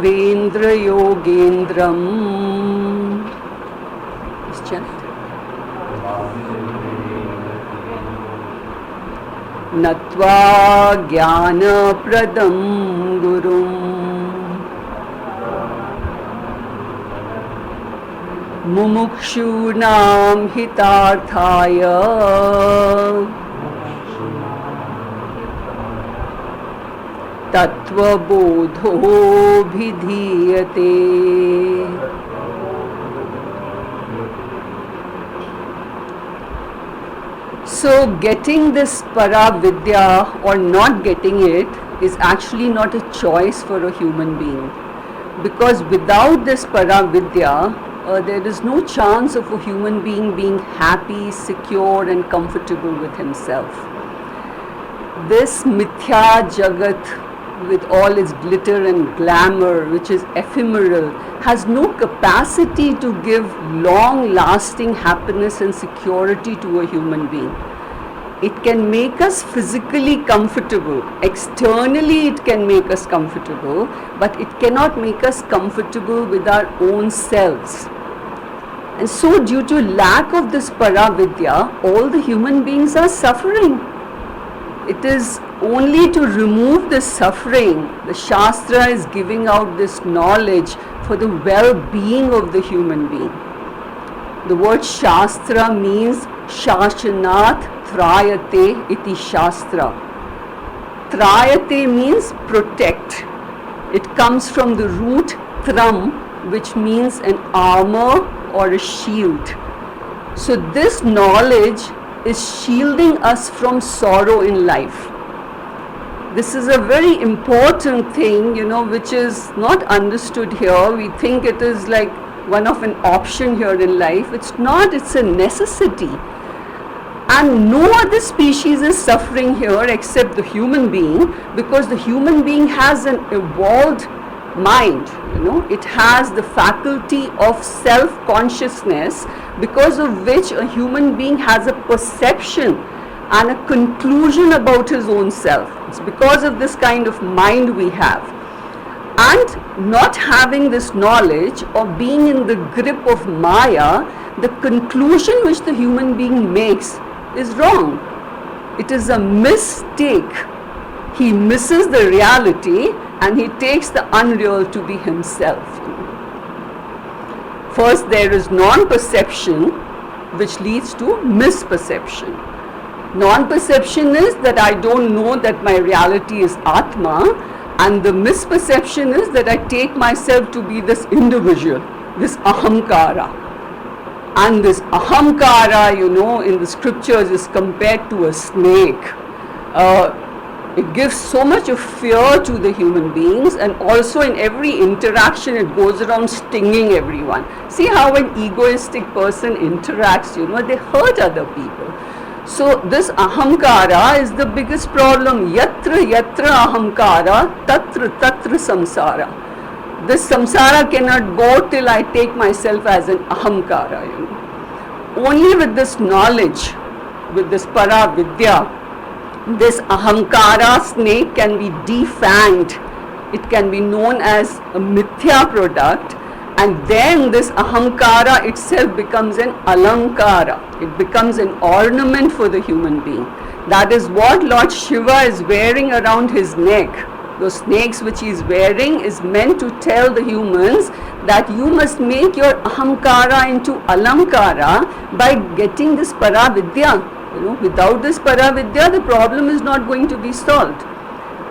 Vendra Yogendram. Let's chant. Natva Jnana Pradam Gurum Mumukshunam Hitarthaya Tattva Bodho Bhidhiyate. So getting this para-vidya or not getting it is actually not a choice for a human being, because without this para-vidya, there is no chance of a human being being happy, secure and comfortable with himself. This mithya jagat with all its glitter and glamour, which is ephemeral, has no capacity to give long-lasting happiness and security to a human being. It can make us physically comfortable. Externally it can make us comfortable, but it cannot make us comfortable with our own selves. And so due to lack of this para-vidya, all the human beings are suffering. It is only to remove this suffering. The Shastra is giving out this knowledge for the well-being of the human being. The word Shastra means Shashanat Trayate iti Shastra. Trayate means protect. It comes from the root Tram, which means an armor or a shield. So this knowledge is shielding us from sorrow in life. This is a very important thing, which is not understood here. We think it is like one of an option here in life. It's not, it's a necessity. And no other species is suffering here except the human being, because the human being has an evolved mind, it has the faculty of self-consciousness, because of which a human being has a perception and a conclusion about his own self. It's because of this kind of mind we have. And not having this knowledge or being in the grip of Maya, the conclusion which the human being makes is wrong. It is a mistake. He misses the reality and he takes the unreal to be himself. First, there is non-perception, which leads to misperception. Non-perception is that I don't know that my reality is Atma, and the misperception is that I take myself to be this individual, this ahamkara. And this ahamkara, in the scriptures is compared to a snake. It gives so much of fear to the human beings, and also in every interaction it goes around stinging everyone. See how an egoistic person interacts, they hurt other people. So this ahamkara is the biggest problem. Yatra yatra ahamkara, tatra tatra samsara. This samsara cannot go till I take myself as an ahamkara. Only with this knowledge, with this para vidya, this ahamkara snake can be defanged. It can be known as a mithya product, and then this ahamkara itself becomes an alankara. It becomes an ornament for the human being. That is what Lord Shiva is wearing around his neck. Those snakes which he is wearing is meant to tell the humans that you must make your ahamkara into alankara by getting this para-vidya. Without this para-vidya, the problem is not going to be solved.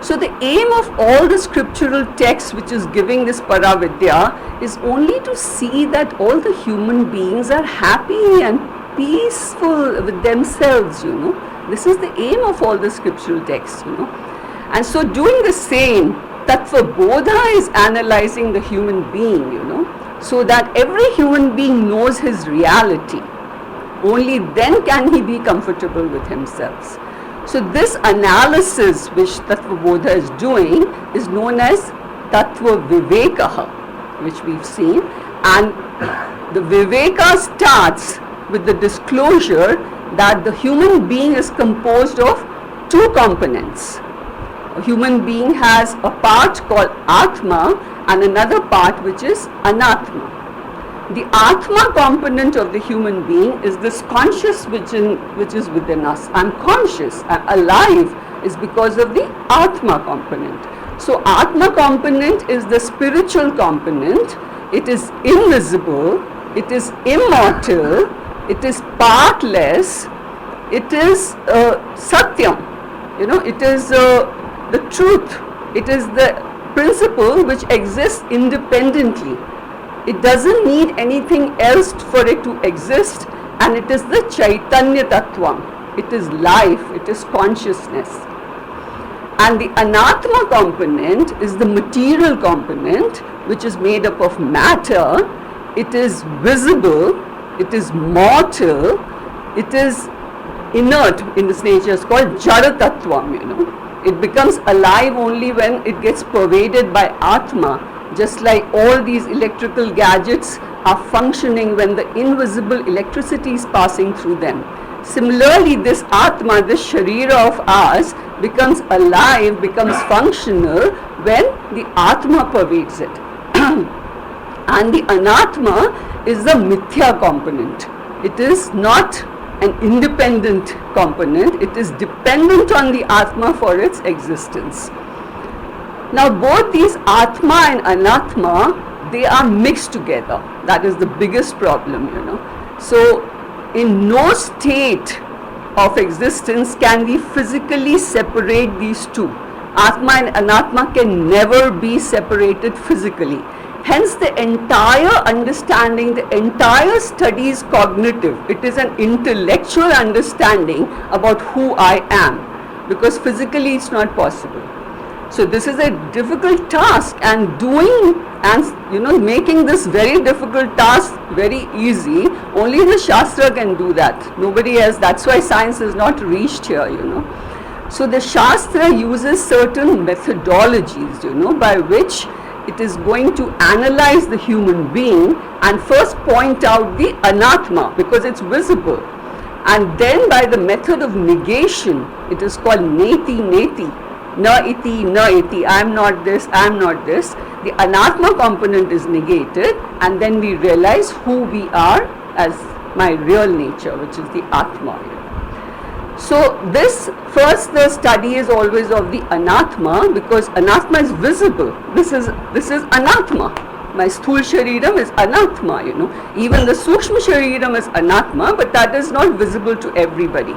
So the aim of all the scriptural texts which is giving this para-vidya is only to see that all the human beings are happy and peaceful with themselves, This is the aim of all the scriptural texts, And so doing the same, Tattva Bodha is analyzing the human being, so that every human being knows his reality. Only then can he be comfortable with himself. So this analysis which Tattva Bodha is doing is known as Tattva Vivekaha, which we've seen. And the Viveka starts with the disclosure that the human being is composed of two components. A human being has a part called Atma, and another part which is anatma. The atma component of the human being is this conscious which is within us. I'm conscious, I'm alive is because of the atma component. So atma component is the spiritual component. It is invisible, it is immortal, it is partless, it is satyam, it is the truth, it is the principle which exists independently. It doesn't need anything else for it to exist, and it is the Chaitanya Tattvam. It is life, it is consciousness. And the anatma component is the material component which is made up of matter. It is visible, it is mortal, it is inert in its nature. It's called Jada Tattvam, It becomes alive only when it gets pervaded by Atma. Just like all these electrical gadgets are functioning when the invisible electricity is passing through them. Similarly, this Atma, this Sharira of ours, becomes alive, becomes functional when the Atma pervades it. And the Anatma is the Mithya component. It is not an independent component, it is dependent on the Atma for its existence. Now both these Atma and Anatma, they are mixed together. That is the biggest problem, So in no state of existence can we physically separate these two. Atma and Anatma can never be separated physically. Hence the entire understanding, the entire study is cognitive. It is an intellectual understanding about who I am, because physically it's not possible. So this is a difficult task, and making this very difficult task very easy, only the Shastra can do that. Nobody else. That's why science has not reached here, So the Shastra uses certain methodologies, by which it is going to analyze the human being and first point out the anatma because it's visible. And then by the method of negation, it is called neti. Na iti, I am not this, I am not this. The anatma component is negated, and then we realize who we are as my real nature, which is the Atma. So the study is always of the anatma, because anatma is visible. This is anatma. My sthul shariram is anatma, Even the sukshma shariram is anatma, but that is not visible to everybody.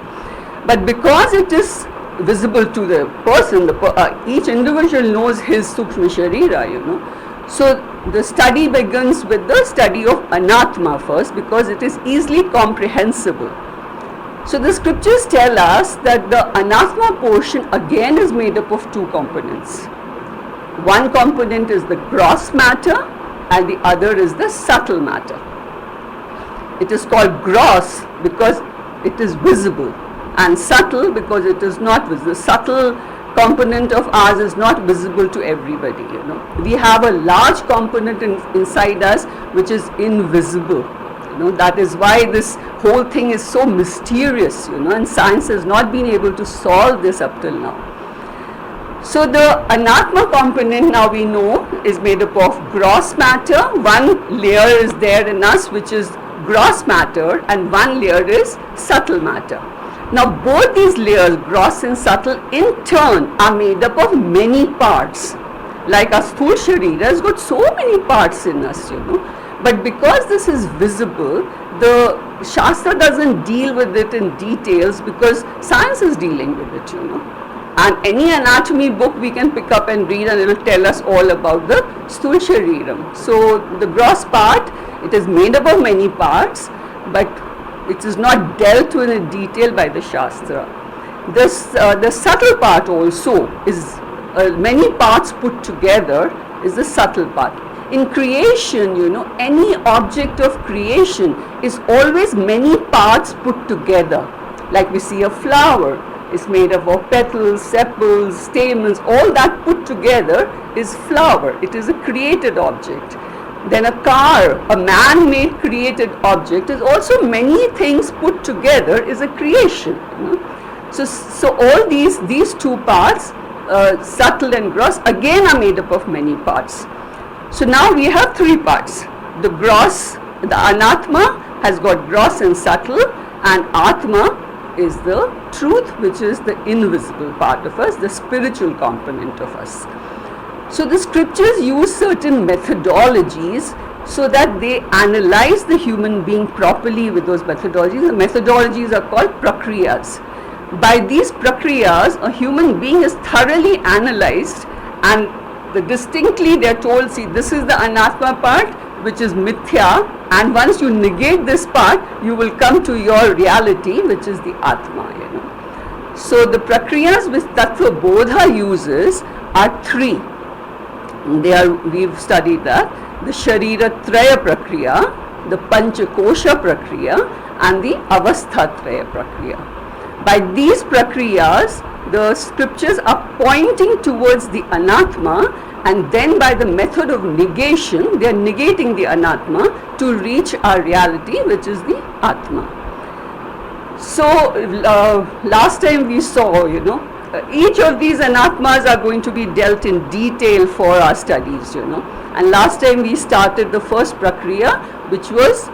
But because it is visible to the person, each individual knows his sukshma sharira, So the study begins with the study of anatma first, because it is easily comprehensible. So the scriptures tell us that the anatma portion again is made up of two components. One component is the gross matter and the other is the subtle matter. It is called gross because it is visible, and subtle because it is not visible. The subtle component of ours is not visible to everybody, We have a large component inside us which is invisible. That is why this whole thing is so mysterious, and science has not been able to solve this up till now. So the anatma component, now we know, is made up of gross matter. One layer is there in us which is gross matter, and one layer is subtle matter. Now both these layers, gross and subtle, in turn are made up of many parts. Like our sthul sharira has got so many parts in us, But because this is visible, the Shastra doesn't deal with it in details because science is dealing with it, And any anatomy book we can pick up and read, and it will tell us all about the sthul shariram. So the gross part, it is made up of many parts, but it is not dealt with in detail by the Shastra. The subtle part also is many parts put together is the subtle part. In creation, any object of creation is always many parts put together. Like we see a flower, it's made up of petals, sepals, stamens, all that put together is flower. It is a created object. Then a car, a man-made created object, is also many things put together is a creation. So all these two parts, subtle and gross, again are made up of many parts. So now we have three parts. The gross, the anatma has got gross and subtle, and atma is the truth, which is the invisible part of us, the spiritual component of us. So the scriptures use certain methodologies so that they analyze the human being properly with those methodologies. The methodologies are called prakriyas. By these prakriyas, a human being is thoroughly analyzed, and distinctly they are told, see, this is the anatma part, which is mithya, and once you negate this part, you will come to your reality, which is the atma, So the prakriyas which Tattva Bodha uses are three. We've studied that: the Sharira Traya Prakriya, the Panchakosha Prakriya, and the Avastha Traya Prakriya. By these prakriyas, the scriptures are pointing towards the anatma, and then by the method of negation, they are negating the anatma to reach our reality, which is the atma. So last time we saw, each of these anatmas are going to be dealt in detail for our studies, And last time we started the first prakriya, which was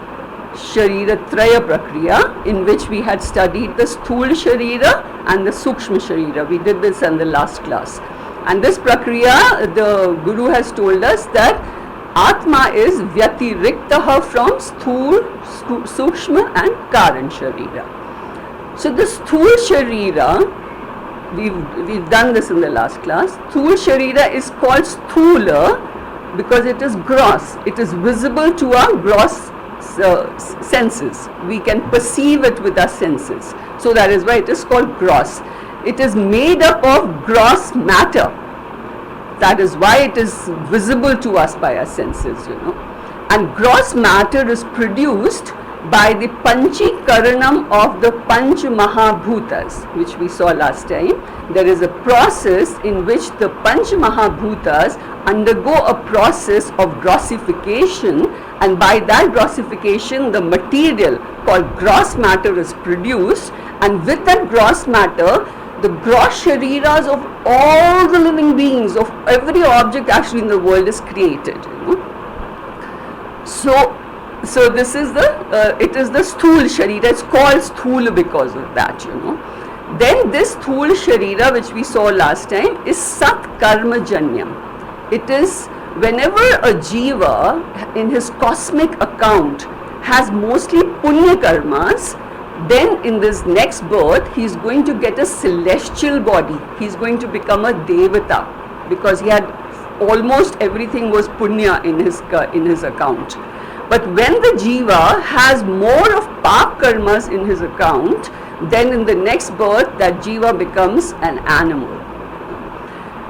Sharira Traya Prakriya, in which we had studied the Sthula Sharira and the Sukshma Sharira. We did this in the last class. And this Prakriya, the Guru has told us that Atma is Vyatiriktaha from Sthul, Sukshma and Karan Sharira. So the Sthula Sharira, we've done this in the last class. Sthula Sharira is called Sthula because it is gross. It is visible to our gross senses. We can perceive it with our senses. So that is why it is called gross. It is made up of gross matter. That is why it is visible to us by our senses, And gross matter is produced by the Panchikaranam of the Panch Mahabhutas, which we saw last time. There is a process in which the Panch Mahabhutas undergo a process of grossification, and by that grossification the material called gross matter is produced, and with that gross matter the gross shariras of all the living beings, of every object actually in the world is created. So this is it is the Sthula Sharira. It's called Sthula because of that, Then this Sthula Sharira, which we saw last time, is Sat Karma Janyam. It is whenever a jiva in his cosmic account has mostly punya karmas, then in this next birth he is going to get a celestial body. He is going to become a devata because he had almost everything was punya in his account. But when the jiva has more of pap karmas in his account, then in the next birth that jiva becomes an animal.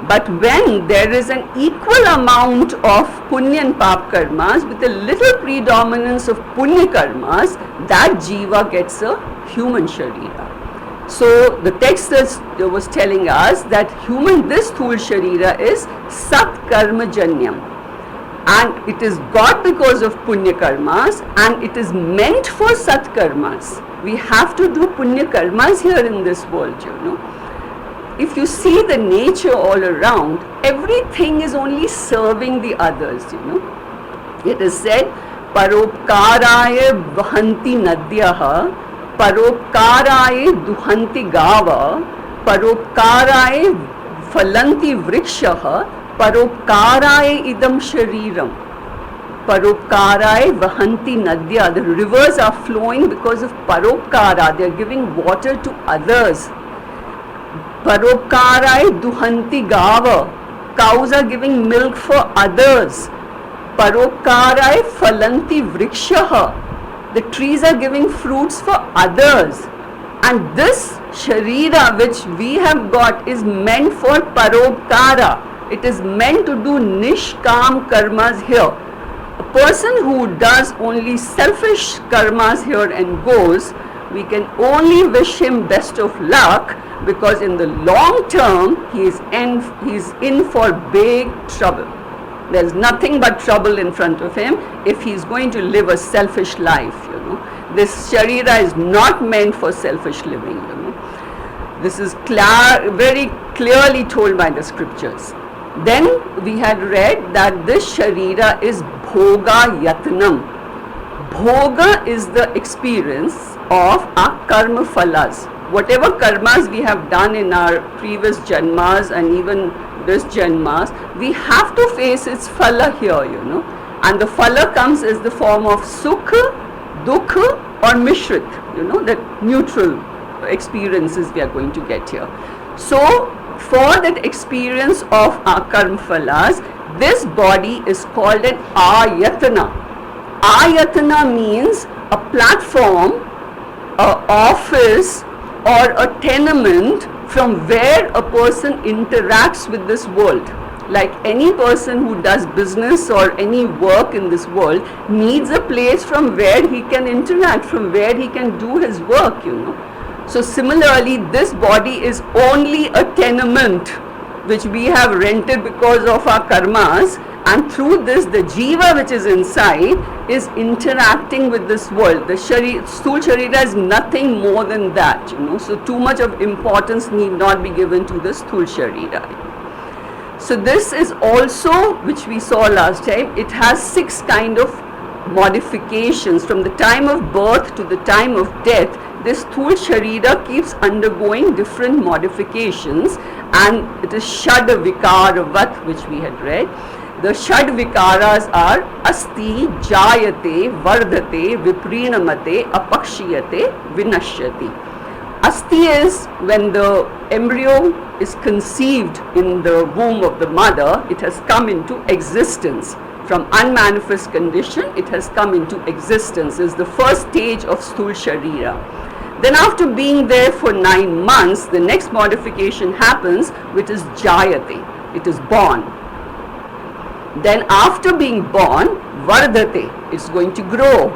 But when there is an equal amount of punya and pap karmas with a little predominance of punya karmas, that jiva gets a human sharira. So the text was telling us that this Sthula Sharira is Sat Karma Janyam, and it is got because of punya karmas, and it is meant for Sat Karmas. We have to do punya karmas here in this world, If you see the nature all around, everything is only serving the others, It is said, Paropkaraya Vahanti Nadyaha, Paropkaraya Duhanti Gava, Paropkaraya Phalanti Vrikshaha, Paropkaraya Idam Shariram. Paropkaraya Vahanti Nadya. The rivers are flowing because of Paropkara. They are giving water to others. Paropkaraya Duhanti Gava. Cows are giving milk for others. Paropkaraya Phalanti Vrikshaha. The trees are giving fruits for others. And this Sharira which we have got is meant for Paropkara. It is meant to do Nishkam karmas here. A person who does only selfish karmas here and goes, we can only wish him best of luck, because in the long term he is in for big trouble. There is nothing but trouble in front of him if he is going to live a selfish life. This Sharira is not meant for selfish living. This is very clearly told by the scriptures. Then we had read that this Sharira is Bhoga Yatnam. Bhoga is the experience of our karma phalas. Whatever karmas we have done in our previous janmas and even this janmas, we have to face its phala here, And the phala comes as the form of sukha, dukha or mishrit, the neutral experiences we are going to get here. So, for that experience of our karma phalas, this body is called an ayatana. Ayatana means a platform, an office or a tenement from where a person interacts with this world. Like any person who does business or any work in this world needs a place from where he can interact, from where he can do his work, So similarly, this body is only a tenement which we have rented because of our karmas, and through this the jiva which is inside is interacting with this world. The Sthula Sharira is nothing more than that, So too much of importance need not be given to the Sthula Sharira. So this is also, which we saw last time, it has 6 kind of modifications from the time of birth to the time of death. This Sthula Sharira keeps undergoing different modifications, and it is Shad Vikaravat, which we had read. The Shad Vikaras are Asti, Jayate, Vardhate, Viprinamate, Apakshiyate, Vinashyati. Asti is when the embryo is conceived in the womb of the mother, it has come into existence. From unmanifest condition, it has come into existence. Is the first stage of Sthula Sharira. Then after being there for 9 months, the next modification happens, which is Jayate. It is born. Then after being born, Vardhate, it's going to grow.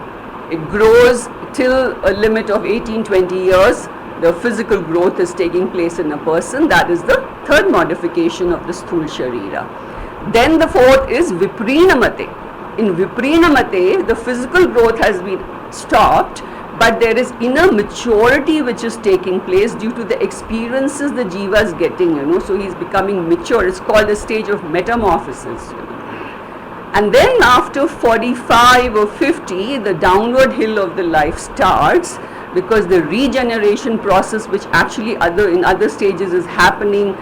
It grows till a limit of 18-20 years. The physical growth is taking place in a person. That is the third modification of the Sthula Sharira. Then the fourth is Viprinamate. In Viprinamate, the physical growth has been stopped, but there is inner maturity which is taking place due to the experiences the jiva is getting, So he is becoming mature. It's called the stage of metamorphosis. And then after 45 or 50, the downward hill of the life starts, because the regeneration process, which actually in other stages is happening,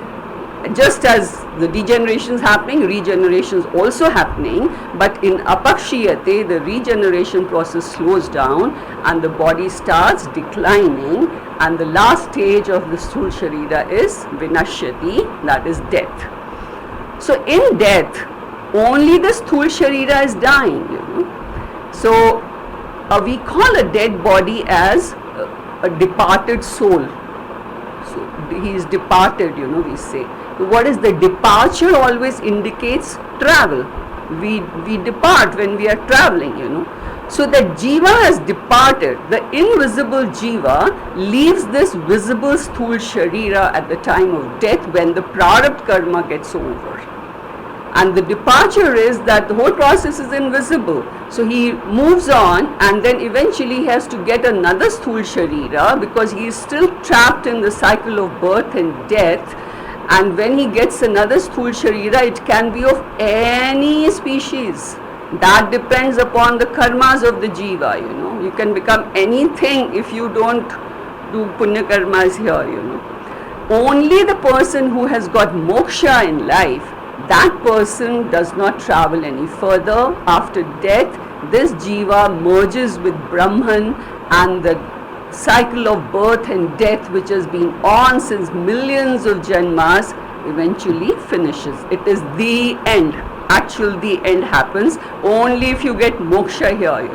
just as the degeneration is happening, regeneration is also happening, but in Apakshiyate, the regeneration process slows down and the body starts declining, and the last stage of the Sthula Sharira is Vinashyati, that is death. So in death, only the Sthula Sharira is dying, So we call a dead body as a departed soul. So he is departed, we say. What is the departure always indicates travel. We depart when we are traveling, So the jiva has departed. The invisible jiva leaves this visible Sthula Sharira at the time of death when the prarabdha karma gets over. And the departure is that the whole process is invisible. So he moves on, and then eventually he has to get another Sthula Sharira because he is still trapped in the cycle of birth and death. And when he gets another Sthula Sharira, it can be of any species. That depends upon the karmas of the jiva, You can become anything if you don't do punya karmas here, Only the person who has got moksha in life, that person does not travel any further. After death, this jiva merges with Brahman, and the cycle of birth and death, which has been on since millions of janmas, eventually finishes. It is the end. The end happens only if you get moksha here,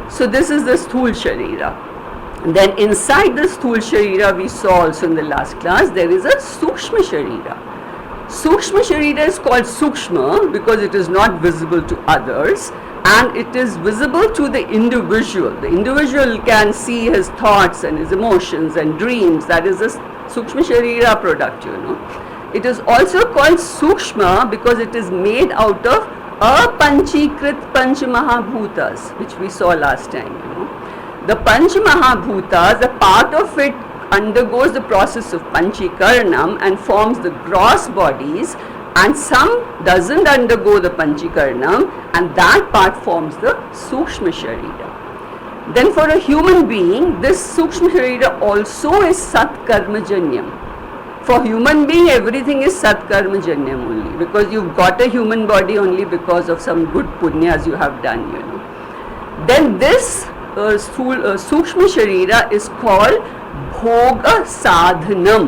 So this is the Sthula Sharira. Then inside the Sthula Sharira, we saw also in the last class, there is a Sukshma Sharira. Sukshma Sharira is called Sukshma because it is not visible to others, and it is visible to the individual. The individual can see his thoughts and his emotions and dreams. That is a Sukshma Sharira product, It is also called Sukshma because it is made out of Apanchikrit Panch Mahabhutas, which we saw last time, The Panch Mahabhutas, a part of it undergoes the process of Panchikaranam and forms the gross bodies, and some doesn't undergo the Panchikarnam, and that part forms the Sukshma Sharira. Then for a human being, this Sukshma Sharira also is Sat Karma Janyam. For human being, everything is Sat Karma Janyam only, because you've got a human body only because of some good punyas you have done, Then this Sukshma Sharira is called Bhoga Sadhanam.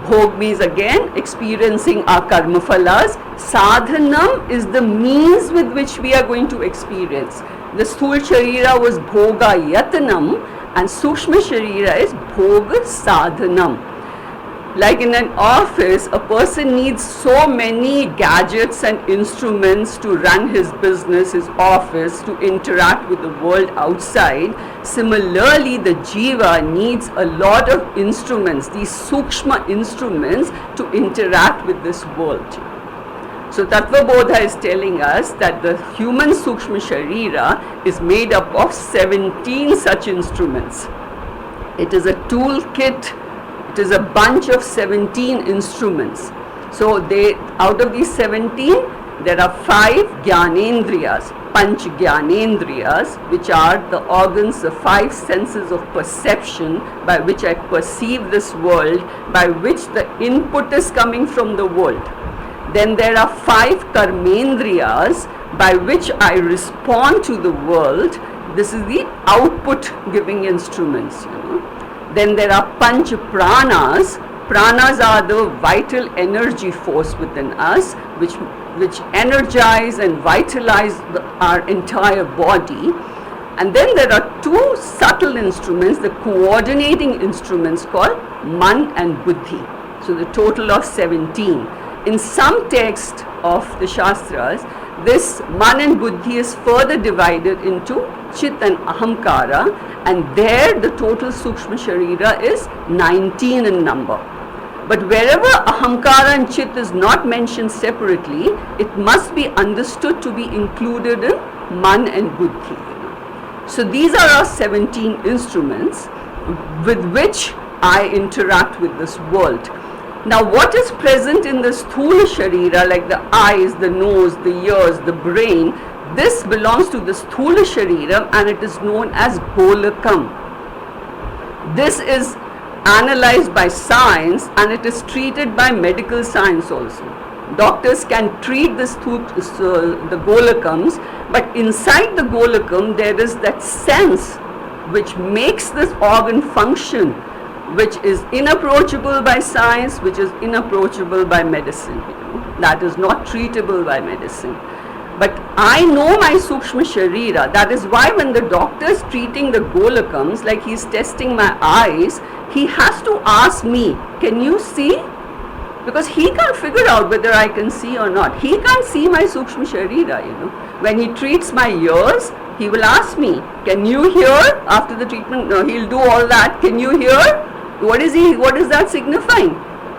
Bhog means again experiencing our karma phalas. Sadhanam is the means with which we are going to experience. The Sthul Sharira was Bhoga Yatanam, and Sukshma Sharira is Bhoga Sadhanam. Like in an office, a person needs so many gadgets and instruments to run his business, his office, to interact with the world outside. Similarly, the jiva needs a lot of instruments, these sukshma instruments, to interact with this world. So Tattva Bodha is telling us that the human sukshma sharira is made up of 17 such instruments. It is a toolkit. It is a bunch of 17 instruments. So out of these 17, there are 5 Jnanendriyas, Panch Jnanendriyas, which are the organs, the 5 senses of perception by which I perceive this world, by which the input is coming from the world. Then there are 5 Karmendriyas by which I respond to the world. This is the output giving instruments, Then there are Panch Pranas. Pranas are the vital energy force within us, which energize and vitalize our entire body. And then there are 2 subtle instruments, the coordinating instruments called Man and Buddhi. So the total of 17. In some text of the Shastras, this Man and Buddhi is further divided into Chit and Ahamkara, and there the total Sukshma Sharira is 19 in number. But wherever Ahamkara and Chit is not mentioned separately, it must be understood to be included in Man and Buddhi. So these are our 17 instruments with which I interact with this world. Now what is present in the Sthula Sharira, like the eyes, the nose, the ears, the brain, this belongs to the Sthula Sharira, and it is known as Golakam. This is analyzed by science, and it is treated by medical science also. Doctors can treat the Golakams, but inside the Golakam there is that sense which makes this organ function, which is inapproachable by science, which is inapproachable by medicine. That is not treatable by medicine. But I know my Sukshma Sharira. That is why when the doctor is treating the Golakams, like he is testing my eyes, he has to ask me, can you see? Because he can't figure out whether I can see or not. He can't see my Sukshma Sharira, When he treats my ears, he will ask me, can you hear? After the treatment, no, he'll do all that. Can you hear? What is that signifying?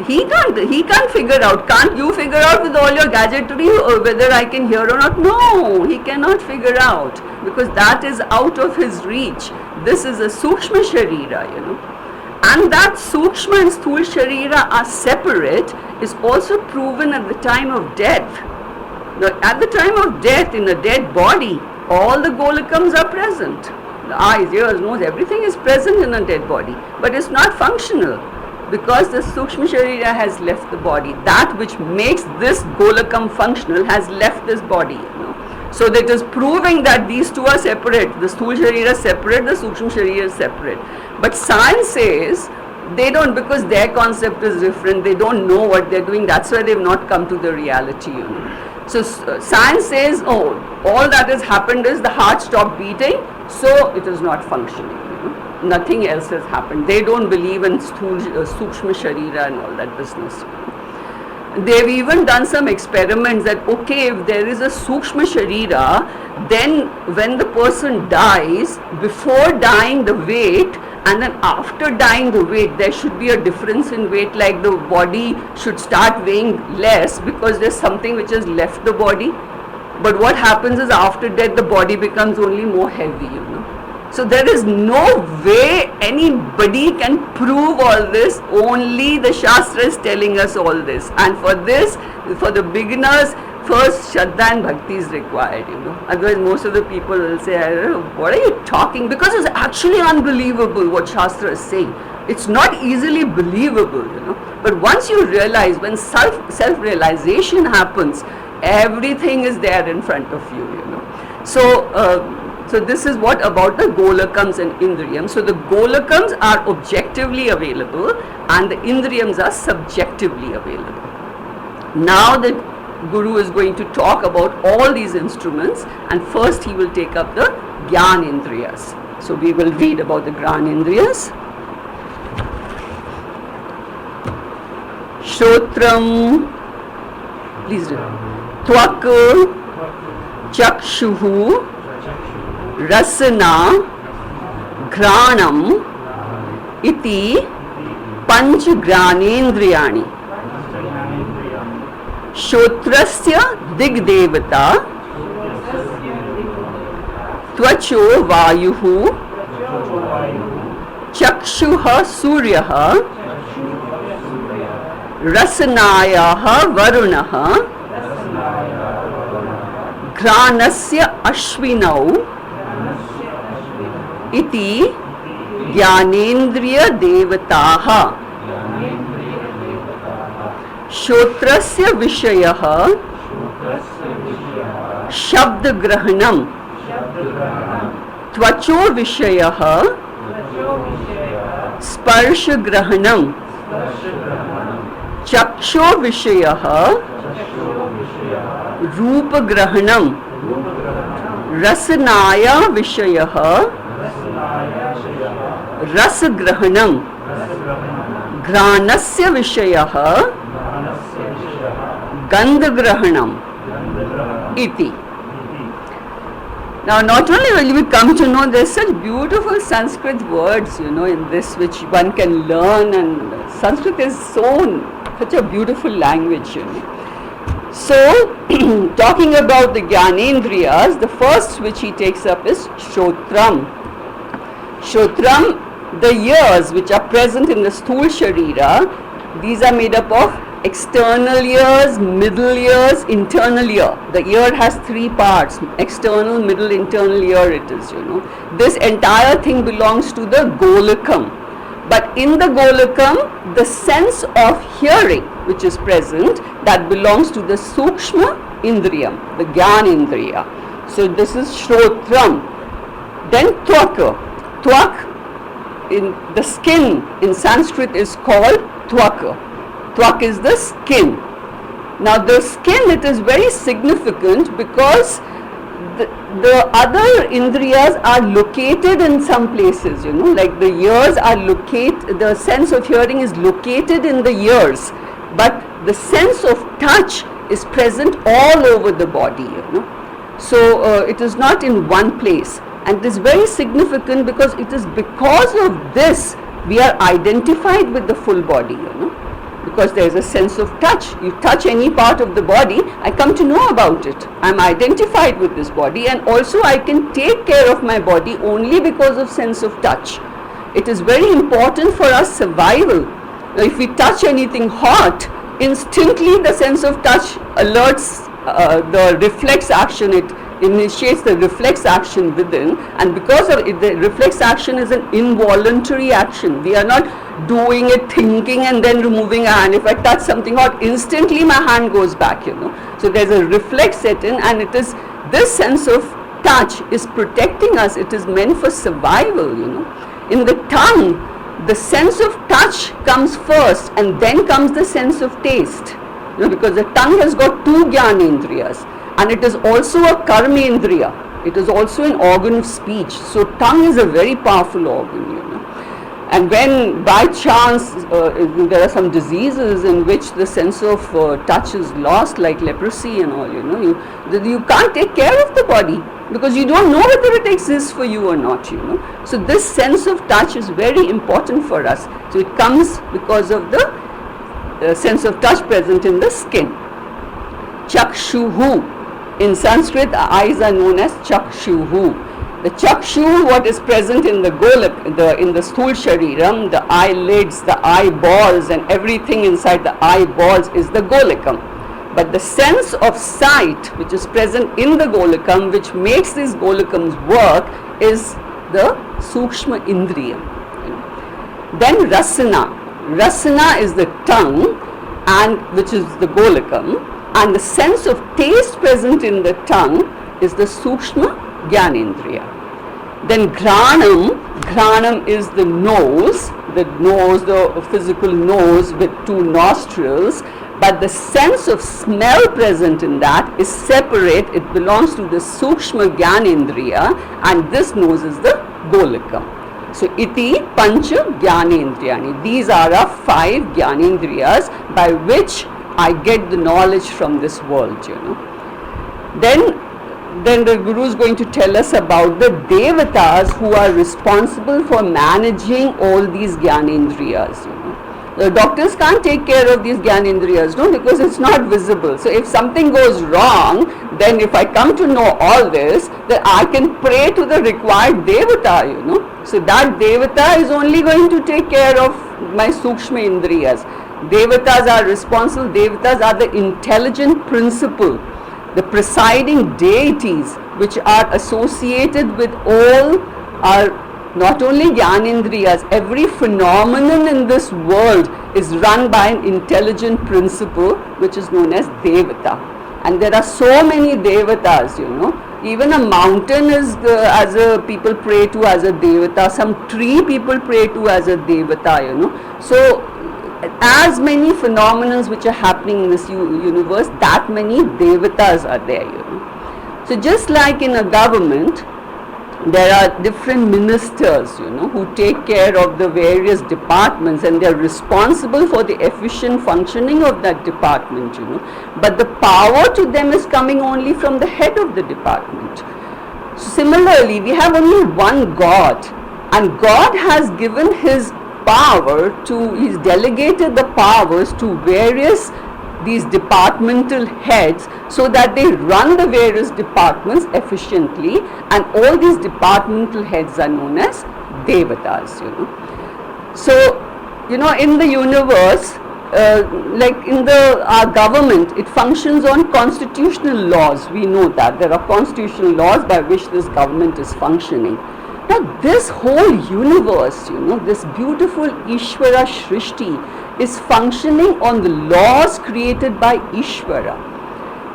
He can't figure out. Can't you figure out with all your gadgetry whether I can hear or not? No, he cannot figure out, because that is out of his reach. This is a Sukshma Sharira, And that Sukshma and Sthul Sharira are separate is also proven at the time of death. Now, at the time of death, in a dead body, all the Golakams are present. The eyes, ears, nose, everything is present in a dead body, but it's not functional, because the Sukshma Sharira has left the body. That which makes this Golakam functional has left this body. So that is proving that these two are separate. The Sthul Sharira is separate, the Sukshma Sharira is separate. But science says they don't, because their concept is different, they don't know what they're doing, that's why they've not come to the reality. So science says, oh, all that has happened is the heart stopped beating, so it is not functioning. Nothing else has happened. They don't believe in Sukshma Sharira and all that business. They've even done some experiments that, okay, if there is a Sukshma Sharira, then when the person dies, before dying the weight, and then after dying the weight, there should be a difference in weight, like the body should start weighing less because there's something which has left the body. But what happens is after death, the body becomes only more heavy, So there is no way anybody can prove all this. Only the Shastra is telling us all this. And for this, for the beginners, first Shraddha and Bhakti is required, Otherwise most of the people will say, I don't know, what are you talking? Because it's actually unbelievable what Shastra is saying. It's not easily believable, But once you realize, when self-realization happens, everything is there in front of you, So this is what about the Golakams and Indriyams. So the Golakams are objectively available and the Indriyams are subjectively available. Now the Guru is going to talk about all these instruments, and first he will take up the Gyan Indriyas. So we will read about the Gyan Indriyas. Shrotram, please read. Tvak, Chakshuhu, Rasana, Granam, Iti, Panch Gyanendriyani. Shotrasya Digdevata, Tvacho Vayuhu, Chakshuha Suryaha, Rasanayaha Varunaha, Granasya Ashvinau, Iti Gyanendriya Devataha. Shotrasya Vishayaha Shabd Grahanam, Tvacho Vishayaha Sparsha Grahanam, Chaksho Vishayaha Rupa Grahanam, Rasanaya Vishayaha Rasa Grahanam, Granasya Vishayaha Gandhagrahanam iti. Now not only will we come to know, there's such beautiful Sanskrit words, in this which one can learn, and Sanskrit is such a beautiful language, So, talking about the Gyanendriyas, the first which he takes up is Shrotram. Shrotram, the ears which are present in the Sthul Sharira, these are made up of external ears, middle ears, internal ear. The ear has three parts: external, middle, internal ear it is, This entire thing belongs to the Golakam. But in the Golakam, the sense of hearing which is present, that belongs to the Sukshma Indriyam, the Gyan Indriya. So this is Shrotram. Then Tvaka. Tvak, in the skin in Sanskrit is called Tvaka. Tvak is the skin. Now the skin, it is very significant because the other indriyas are located in some places, like the ears are the sense of hearing is located in the ears, but the sense of touch is present all over the body, So it is not in one place, and it is very significant because it is because of this we are identified with the full body, Because there is a sense of touch. You touch any part of the body, I come to know about it. I am identified with this body, and also I can take care of my body only because of sense of touch. It is very important for our survival. Now, if we touch anything hot, instantly the sense of touch alerts the reflex action. It initiates the reflex action within, and because of it, the reflex action is an involuntary action. We are not doing it thinking and then removing a hand. If I touch something hot, instantly my hand goes back, So there's a reflex set in, and it is this sense of touch is protecting us. It is meant for survival, In the tongue, the sense of touch comes first, and then comes the sense of taste, because the tongue has got two Gyanendriyas, and it is also a Karmendriya. It is also an organ of speech. So tongue is a very powerful organ, And when by chance there are some diseases in which the sense of touch is lost, like leprosy and all, you can't take care of the body because you don't know whether it exists for you or not, So this sense of touch is very important for us. So it comes because of the sense of touch present in the skin. Chakshuhu. In Sanskrit, eyes are known as Chakshuhu. The chakshu, what is present in the in the sthul shariram, the eyelids, the eyeballs and everything inside the eyeballs is the golakam. But the sense of sight which is present in the golakam, which makes these golakams work, is the sukshma indriyam. Then rasana. Rasana is the tongue, and which is the golakam, and the sense of taste present in the tongue is the sukshma gyanendriya. Then granam is the nose, the physical nose with two nostrils, but the sense of smell present in that is separate. It belongs to the sukshma gyanendriya, and this nose is the golakam. So iti pancha gyanendriyani. These are our 5 gyanendriyas by which I get the knowledge from this world, Then the Guru is going to tell us about the devatas who are responsible for managing all these gyanendriyas. The doctors can't take care of these gyanendriyas, because it's not visible. So if something goes wrong, then if I come to know all this, then I can pray to the required devata, So that devata is only going to take care of my sukshma indriyas. Devatas are responsible. Devatas are the intelligent principle, the presiding deities which are associated with all our, not only gyanendriyas, every phenomenon in this world is run by an intelligent principle which is known as devata. And there are so many devatas, Even a mountain is people pray to as a devata. Some tree people pray to as a devata, So as many phenomena which are happening in this universe, that many devatas are there, So just like in a government, there are different ministers, who take care of the various departments, and they are responsible for the efficient functioning of that department, But the power to them is coming only from the head of the department. So similarly, we have only one God, and God has given His power He's delegated the powers to various these departmental heads so that they run the various departments efficiently, and all these departmental heads are known as devatas, So, in the universe, like in our government, it functions on constitutional laws. We know that there are constitutional laws by which this government is functioning. Now this whole universe, this beautiful Ishvara Shrishti is functioning on the laws created by Ishvara.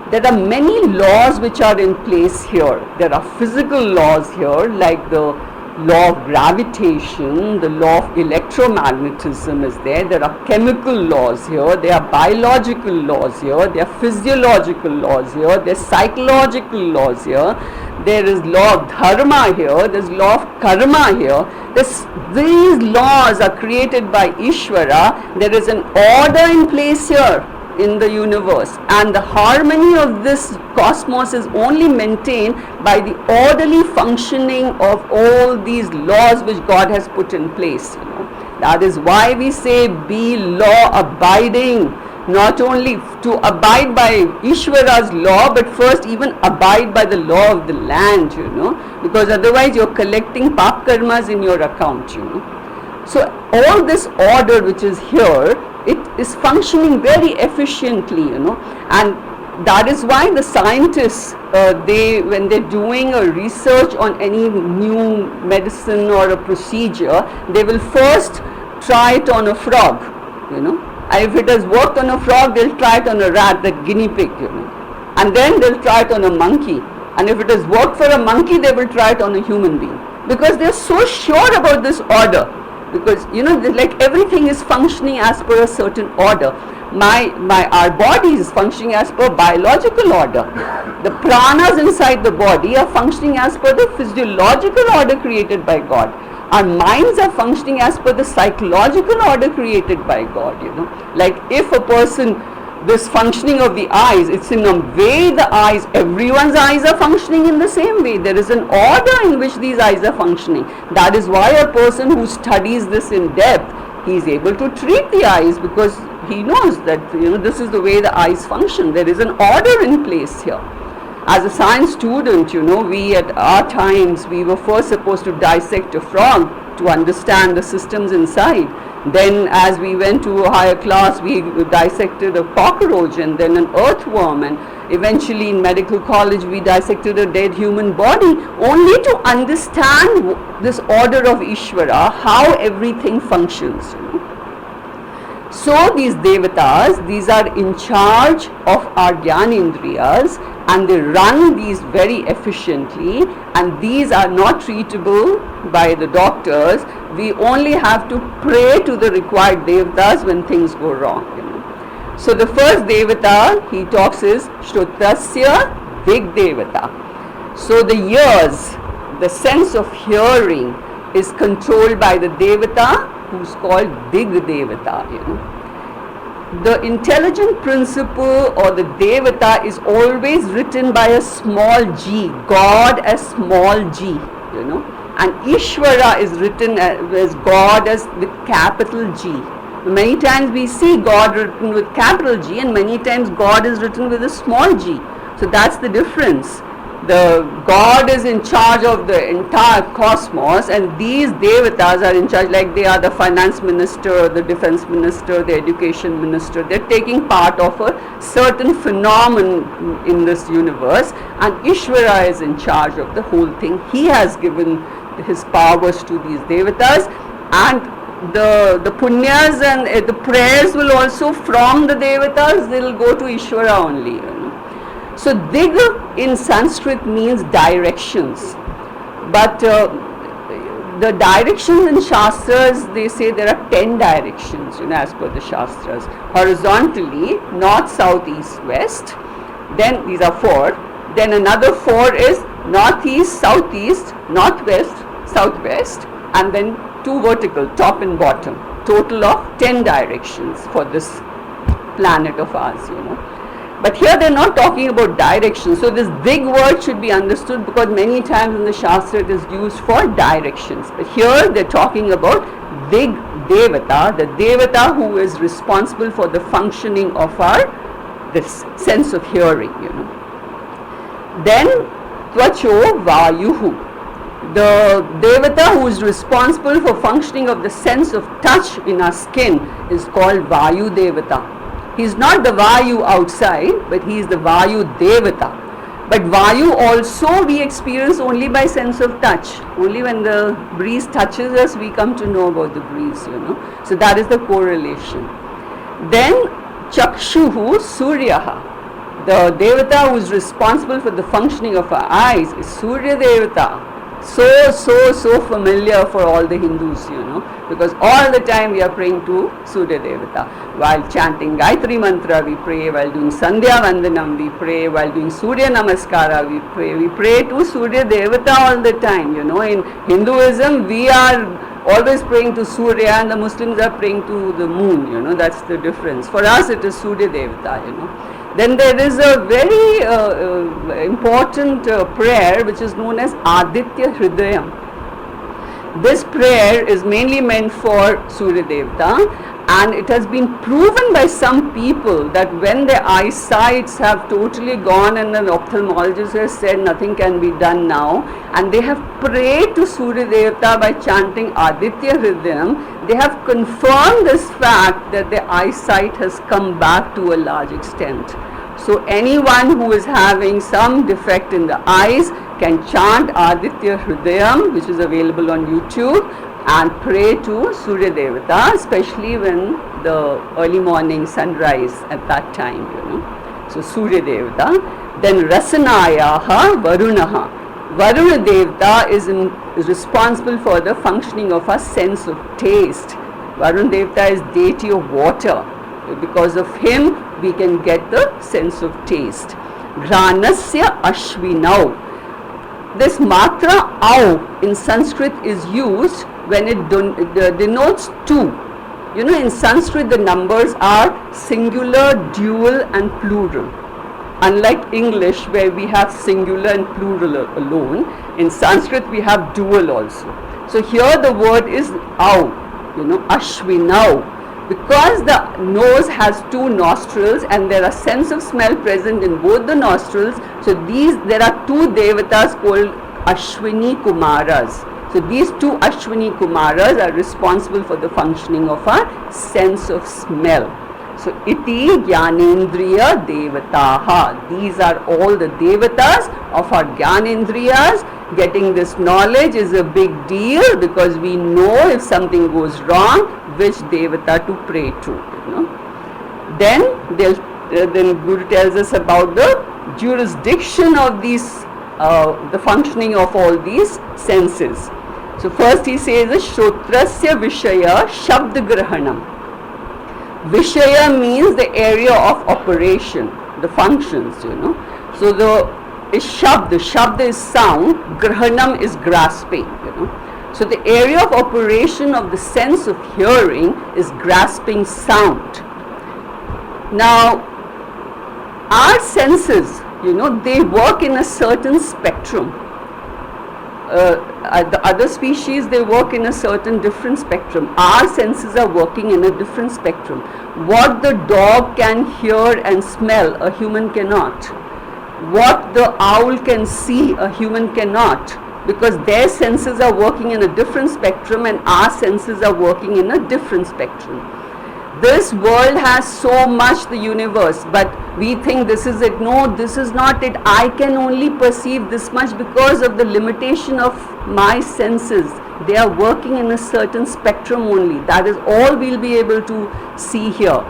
There are many laws which are in place here. There are physical laws here, like the law of gravitation, the law of electromagnetism is there. There are chemical laws here, there are biological laws here, there are physiological laws here, there are psychological laws here, there is law of dharma here, there is law of karma here. These laws are created by Ishvara. There is an order in place here in the universe, and the harmony of this cosmos is only maintained by the orderly functioning of all these laws which God has put in place. That is why we say be law abiding, not only to abide by Ishvara's law, but first even abide by the law of the land, because otherwise you're collecting pap karmas in your account, So all this order which is here, it is functioning very efficiently, and that is why the scientists, when they're doing a research on any new medicine or a procedure, they will first try it on a frog, and if it has worked on a frog, they'll try it on a rat, the guinea pig, and then they'll try it on a monkey, and if it has worked for a monkey, they will try it on a human being, because they're so sure about this order. Because like everything is functioning as per a certain order. Our body is functioning as per biological order. The pranas inside the body are functioning as per the physiological order created by God. Our minds are functioning as per the psychological order created by God. Like if a person, this functioning of the eyes, it's in a way everyone's eyes are functioning in the same way. There is an order in which these eyes are functioning. That is why a person who studies this in depth, he is able to treat the eyes, because he knows that this is the way the eyes function. There is an order in place here. As a science student, we at our times, we were first supposed to dissect a frog to understand the systems inside. Then as we went to a higher class, we dissected a cockroach and then an earthworm, and eventually in medical college we dissected a dead human body, only to understand this order of Ishvara, how everything functions. So these devatas, these are in charge of our Jnanendriyas, and they run these very efficiently, and these are not treatable by the doctors. We only have to pray to the required devatas when things go wrong. So the first devata he talks is Shrutasya Dig Devata. So the ears, the sense of hearing is controlled by the devata who's called Dig Devata. The intelligent principle or the devata is always written by a small g, God as small g, and Ishvara is written as God as with capital G. Many times we see God written with capital G, and many times God is written with a small g. So that's the difference. The God is in charge of the entire cosmos, and these devatas are in charge, like they are the finance minister, the defense minister, the education minister. They're taking part of a certain phenomenon in this universe, and Ishvara is in charge of the whole thing. He has given his powers to these devatas, and the punyas and the prayers will also from the devatas, they will go to Ishvara only. So dig in Sanskrit means directions, but the directions in Shastras, they say there are 10 directions, as per the Shastras. Horizontally, north, south, east, west. Then these are 4. Then another 4 is northeast, southeast, northwest, southwest, and then 2 vertical, top and bottom. Total of 10 directions for this planet of ours, But here they're not talking about direction. So this dig word should be understood, because many times in the Shastra it is used for directions. But here they're talking about dig devata, the devata who is responsible for the functioning of this sense of hearing, Then tvacho vayuhu, the devata who is responsible for functioning of the sense of touch in our skin is called Vayu Devata. He is not the Vayu outside, but he is the Vayu Devata. But Vayu also we experience only by sense of touch. Only when the breeze touches us, we come to know about the breeze, So that is the correlation. Then Chakshuhu Suryaha, the Devata who is responsible for the functioning of our eyes is Surya Devata. So familiar for all the Hindus, because all the time we are praying to Surya Devata. While chanting Gayatri Mantra, we pray. While doing Sandhya Vandanam, we pray. While doing Surya Namaskara, we pray. We pray to Surya Devata all the time, In Hinduism, we are always praying to Surya, and the Muslims are praying to the moon, That's the difference. For us, it is Surya Devata, Then there is a very important prayer which is known as Aditya Hridayam. This prayer is mainly meant for Surya Devata, and it has been proven by some people that when their eyesights have totally gone and an ophthalmologist has said nothing can be done now, and they have prayed to Surya Devata by chanting Aditya Hridayam, they have confirmed this fact that their eyesight has come back to a large extent. So anyone who is having some defect in the eyes can chant Aditya Hridayam, which is available on YouTube, and pray to Surya Devata, especially when the early morning sunrise at that time, So Surya Devata. Then Rasanayaha Varunaha. Varuna Devata is responsible for the functioning of our sense of taste. Varuna Devata is deity of water. Because of him, we can get the sense of taste. Granasya Ashvinau. This matra au in Sanskrit is used when it denotes 2. In Sanskrit the numbers are singular, dual and plural. Unlike English where we have singular and plural alone, in Sanskrit we have dual also. So here the word is au, Ashvinau. Because the nose has two nostrils and there are sense of smell present in both the nostrils, so there are two devatas called Ashwini Kumaras. So these two Ashwini Kumaras are responsible for the functioning of our sense of smell. So iti Jnanendriya Devataha. These are all the devatas of our Jnanendriyas. Getting this knowledge is a big deal because we know if something goes wrong, which devata to pray to. Then Guru tells us about the jurisdiction of these, the functioning of all these senses. So first he says, Shrotrasya Vishaya Shabd Grahanam. Vishaya means the area of operation, the functions, So the Shabd is sound, Grahanam is grasping, So the area of operation of the sense of hearing is grasping sound. Now, our senses, they work in a certain spectrum. The other species, they work in a certain different spectrum. Our senses are working in a different spectrum. What the dog can hear and smell, a human cannot. What the owl can see, a human cannot. Because their senses are working in a different spectrum and our senses are working in a different spectrum. This world has so much, the universe, but we think this is it. No, this is not it. I can only perceive this much because of the limitation of my senses. They are working in a certain spectrum only. That is all we'll be able to see here.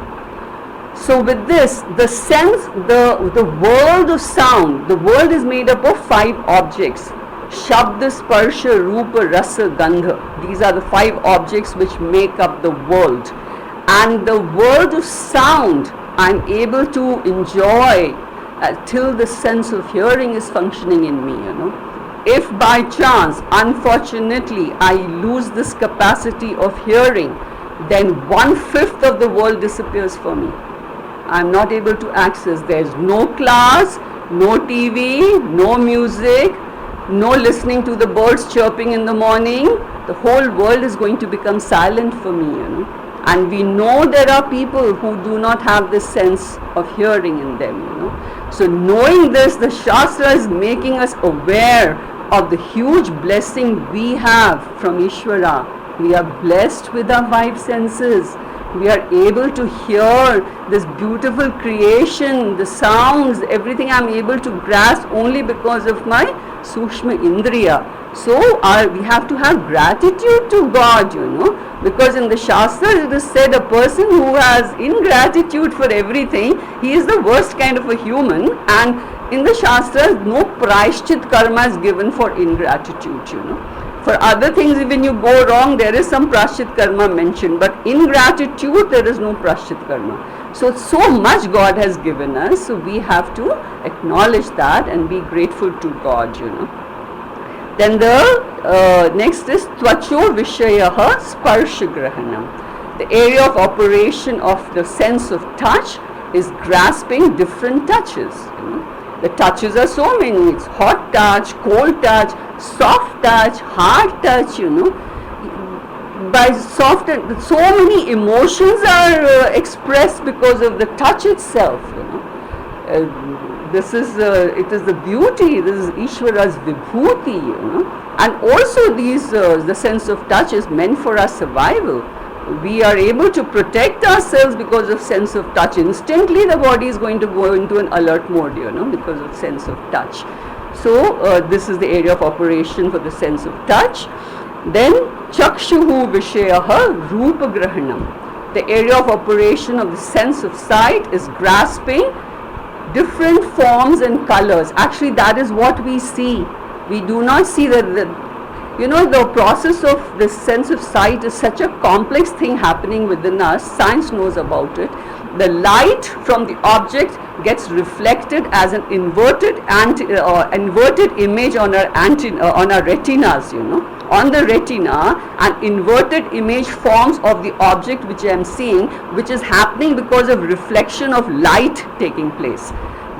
So with this, the sense, the world of sound, the world is made up of 5 objects. Shabda, Sparsha, Rupa, Rasa, Gandha. These are the 5 objects which make up the world. And the world of sound, I'm able to enjoy till the sense of hearing is functioning in me, If by chance, unfortunately, I lose this capacity of hearing, then 1/5 of the world disappears for me. I'm not able to access. There's no class, no TV, no music, no listening to the birds chirping in the morning. The whole world is going to become silent for me, And we know there are people who do not have this sense of hearing in them, So knowing this, the Shastra is making us aware of the huge blessing we have from Ishvara. We are blessed with our 5 senses. We are able to hear this beautiful creation, the sounds, everything I'm able to grasp only because of my Sukshma Indriya. So we have to have gratitude to God, because in the Shastras it is said a person who has ingratitude for everything, he is the worst kind of a human, and in the Shastras no prayashchit karma is given for ingratitude, For other things, when you go wrong, there is some prashchit karma mentioned, but ingratitude, there is no prashchit karma. So much God has given us, so we have to acknowledge that and be grateful to God, Then the next is Tvacho Vishayaha Sparsha Grahanam. The area of operation of the sense of touch is grasping different touches, The touches are so many. It's hot touch, cold touch, soft touch, hard touch, By soft, so many emotions are expressed because of the touch itself, This is it is the beauty. This is Ishvara's vibhuti, And also the sense of touch is meant for our survival. We are able to protect ourselves because of sense of touch. Instantly the body is going to go into an alert mode, because of sense of touch. So this is the area of operation for the sense of touch. Then Chakshuhu Vishayaha Rupa Grahanam. The area of operation of the sense of sight is grasping different forms and colors. Actually, that is what we see. We do not see the process of the sense of sight is such a complex thing happening within us. Science knows about it. The light from the object gets reflected as an inverted image on our retinas, On the retina, an inverted image forms of the object which I am seeing, which is happening because of reflection of light taking place.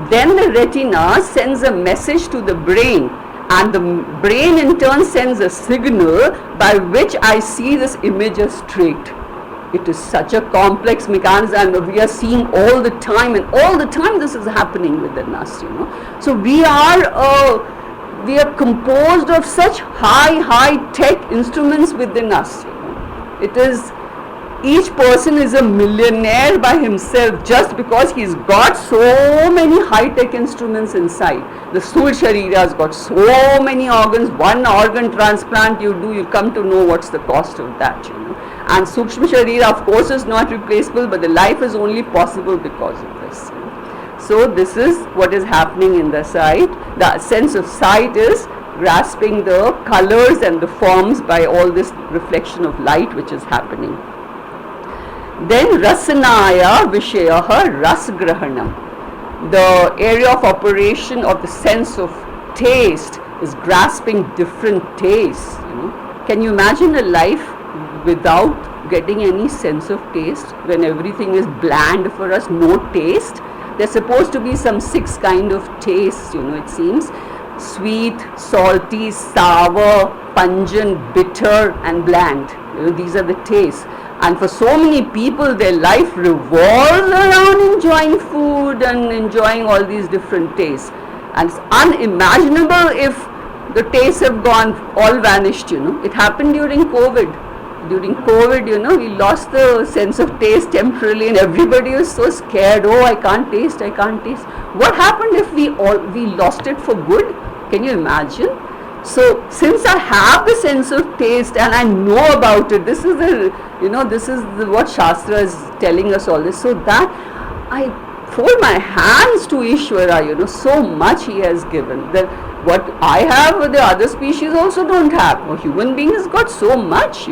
Then the retina sends a message to the brain, and the brain in turn sends a signal by which I see this image as straight. It is such a complex mechanism, and we are seeing all the time, and all the time this is happening within us, So we are composed of such high tech instruments within us. It is, each person is a millionaire by himself just because he's got so many high-tech instruments inside. The Sthul Sharira has got so many organs. One organ transplant you do, you come to know what's the cost of that, And Sukshma Sharira, of course, is not replaceable, but the life is only possible because of this. So this is what is happening in the sight. The sense of sight is grasping the colors and the forms by all this reflection of light which is happening. Then Rasanaya Vishayaha Rasgrahanam. The area of operation of the sense of taste is grasping different tastes. Can you imagine a life without getting any sense of taste, when everything is bland for us, no taste? There's supposed to be some 6 kind of tastes, it seems. Sweet, salty, sour, pungent, bitter and bland. These are the tastes. And for so many people, their life revolves around enjoying food and enjoying all these different tastes. And it's unimaginable if the tastes have gone, all vanished, It happened during COVID. During COVID, we lost the sense of taste temporarily, and everybody was so scared. Oh, I can't taste. What happened if we lost it for good? Can you imagine? So, since I have the sense of taste and I know about it, this is what Shastra is telling us all this, so that I fold my hands to Ishvara, so much he has given. That what I have, the other species also don't have. A human being has got so much,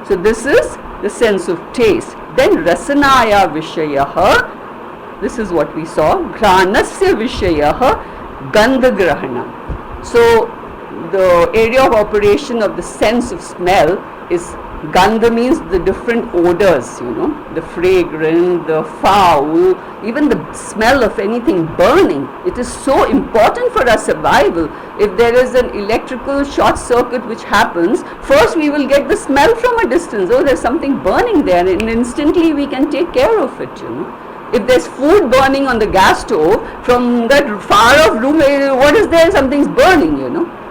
So this is the sense of taste. Then Rasanaya Vishayaha, this is what we saw, Granasya Vishayaha Gandhagrahanam. So the area of operation of the sense of smell is Gandha, means the different odors, the fragrant, the foul, even the smell of anything burning. It is so important for our survival. If there is an electrical short circuit which happens, first we will get the smell from a distance. Oh, there's something burning there, and instantly we can take care of it, If there's food burning on the gas stove, from that far off room, what is there? Something's burning,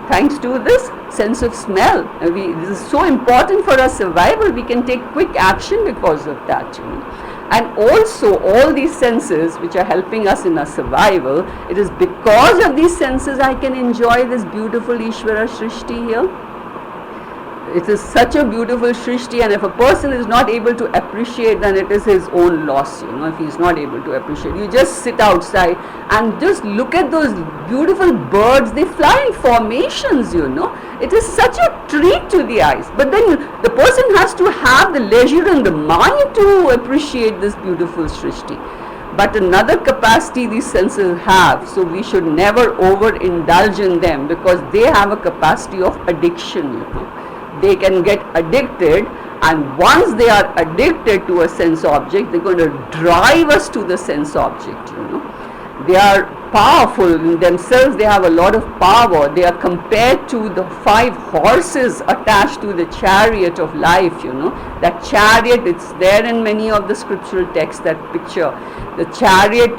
Thanks to this sense of smell. This is so important for our survival. We can take quick action because of that. And also all these senses which are helping us in our survival, it is because of these senses I can enjoy this beautiful Ishvara Shrishti here. It is such a beautiful Shrishti, and if a person is not able to appreciate, then it is his own loss, if he is not able to appreciate. You just sit outside and just look at those beautiful birds. They fly in formations, It is such a treat to the eyes. But then the person has to have the leisure and the mind to appreciate this beautiful Shrishti. But another capacity these senses have, so we should never overindulge in them, because they have a capacity of addiction, They can get addicted, and once they are addicted to a sense object, they're going to drive us to the sense object, They are powerful in themselves, they have a lot of power. They are compared to the 5 horses attached to the chariot of life, That chariot, it's there in many of the scriptural texts, that picture. The chariot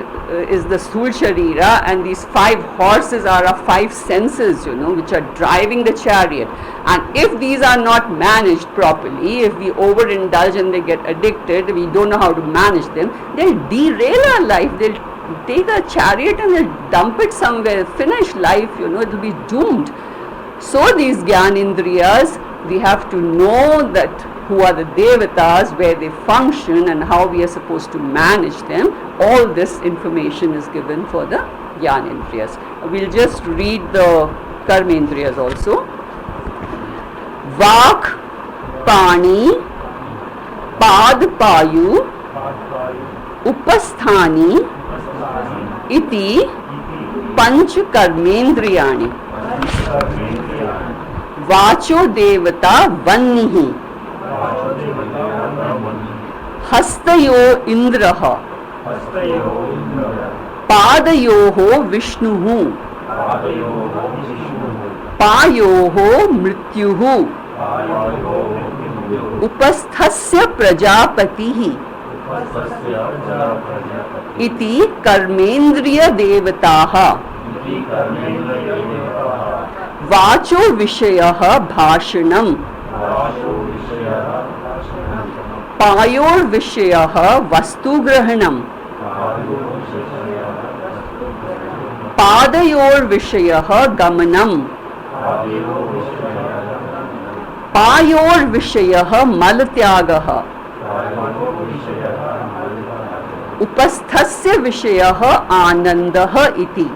is the Sthul Sharira, and these 5 horses are our 5 senses, which are driving the chariot. And if these are not managed properly, if we overindulge and they get addicted, we don't know how to manage them, they'll derail our life. They'll take a chariot and they'll dump it somewhere, finish life, it will be doomed. So these Gyanendriyas, we have to know that who are the Devatas, where they function, and how we are supposed to manage them. All this information is given for the Gyanendriyas. We'll just read the Karmendriyas also. Vak, Pani, Pad Payu, Upasthani, Iti, Panch Karmendriyani. Vacho Devata Vannihi, Hastayo Indraha, Padayoho Vishnuhu, Payoho Mrityuhu, उपस्थस्य प्रजापतिः इति कर्मेन्द्रिय देवताः वाचो विषयः भाषणम् पायोर्विषयः वस्तुग्रहणम् पादयोर्विषयः गमनम् पायोर्विषयः मलत्यागः उपस्थस्य विषयः आनन्दः इति.